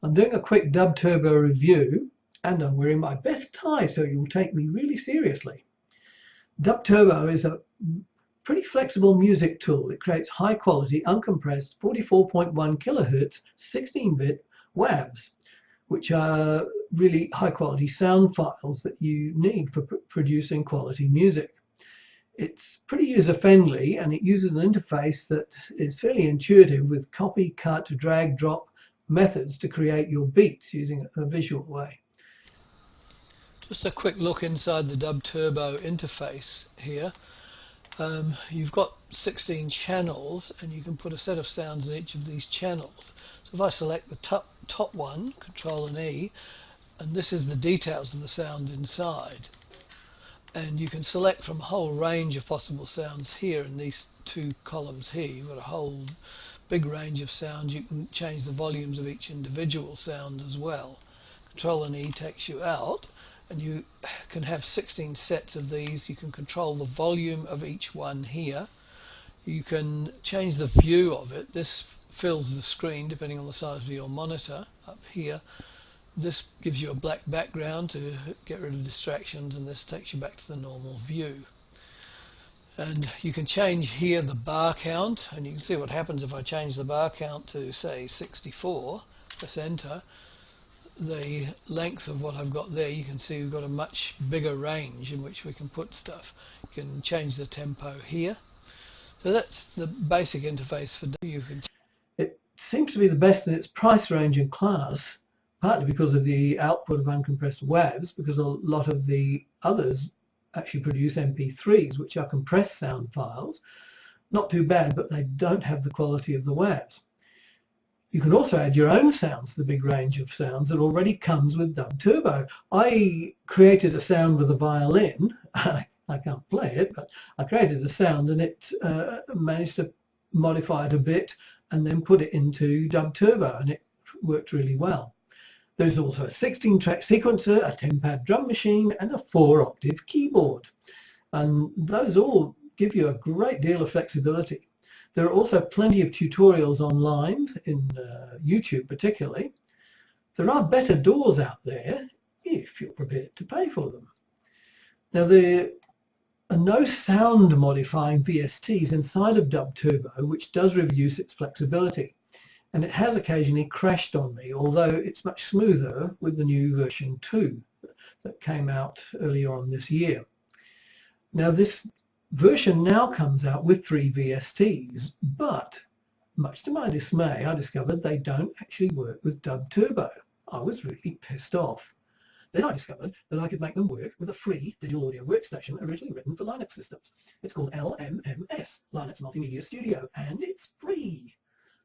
I'm doing a quick DubTurbo review and I'm wearing my best tie so you'll take me really seriously. DubTurbo is a pretty flexible music tool. It creates high quality, uncompressed 44.1 kilohertz 16-bit WAVs, which are really high quality sound files that you need for producing quality music. It's pretty user-friendly and it uses an interface that is fairly intuitive with copy, cut, drag, drop methods to create your beats using a visual way. Just a quick look inside the DubTurbo interface here. You've got 16 channels and you can put a set of sounds in each of these channels. So if I select the top one, Control and E, and this is the details of the sound inside. And you can select from a whole range of possible sounds here in these two columns here. You've got a whole big range of sounds. You can change the volumes of each individual sound as well. Control and E takes you out and you can have 16 sets of these. You can control the volume of each one here. You can change the view of it. This fills the screen depending on the size of your monitor up here. This gives you a black background to get rid of distractions, and this takes you back to the normal view. And you can change here the bar count, and you can see what happens if I change the bar count to say 64, press enter. The length of what I've got there, you can see we've got a much bigger range in which we can put stuff. You can change the tempo here. So that's the basic interface for It seems to be the best in its price range and class, partly because of the output of uncompressed WAVs, because a lot of the others actually produce MP3s, which are compressed sound files. Not too bad, but they don't have the quality of the WAVs. You can also add your own sounds to the big range of sounds that already comes with DubTurbo. I created a sound with a violin. I can't play it, but I created a sound and it managed to modify it a bit and then put it into DubTurbo, and it worked really well. There's also a 16-track sequencer, a 10-pad drum machine, and a 4-octave keyboard. And those all give you a great deal of flexibility. There are also plenty of tutorials online, in YouTube particularly. There are better DAWs out there if you're prepared to pay for them. Now, there are no sound modifying VSTs inside of DubTurbo, which does reduce its flexibility. And it has occasionally crashed on me, although it's much smoother with the new version 2 that came out earlier on this year. Now, this version now comes out with 3 VSTs, but much to my dismay, I discovered they don't actually work with DubTurbo. I was really pissed off. Then I discovered that I could make them work with a free digital audio workstation originally written for Linux systems. It's called LMMS, Linux Multimedia Studio, and it's free.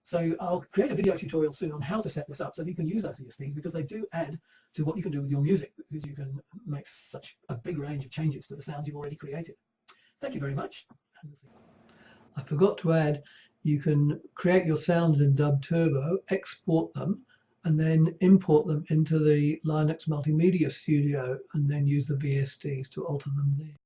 So I'll create a video tutorial soon on how to set this up so that you can use those VSTs, because they do add to what you can do with your music, because you can make such a big range of changes to the sounds you've already created. Thank you very much. I forgot to add, you can create your sounds in DubTurbo, export them, and then import them into the Linux Multimedia Studio, and then use the VSTs to alter them there.